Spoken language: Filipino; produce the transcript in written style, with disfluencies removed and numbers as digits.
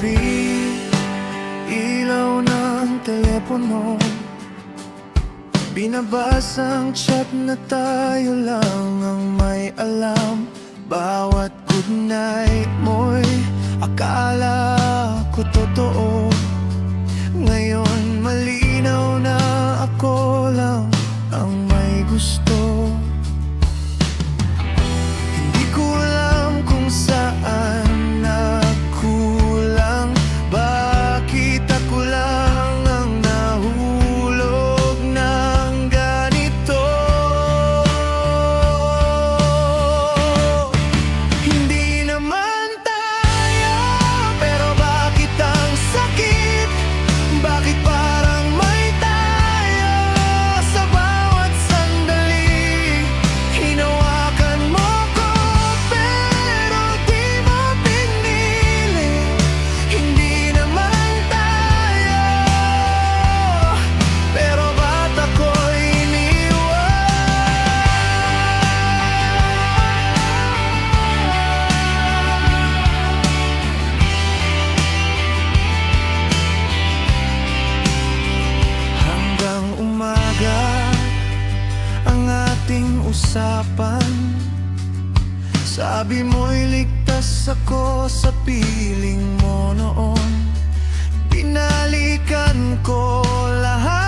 gabi, ilaw ng telepono, binabasang chat na tayo lang ang may alam. Bawat goodnight mo'y akala ko totoo. Ngayon malinaw na ako lang ang may gusto. Hindi ko alam kung saan nagkulang, bakit ako lang ang nahulog ng ganito. Hindi naman tayo, pero bakit ang sakit? Bakit parang may tayo sa bawat sandali? Hinawakan mo ko pero di mo pinili. Hindi naman tayo, pero ba't ako'y iniwan? Hanggang umaga ang ating usapan. Sabi mo'y ligtas ako sa piling mo noon. Binalikan ko lahat.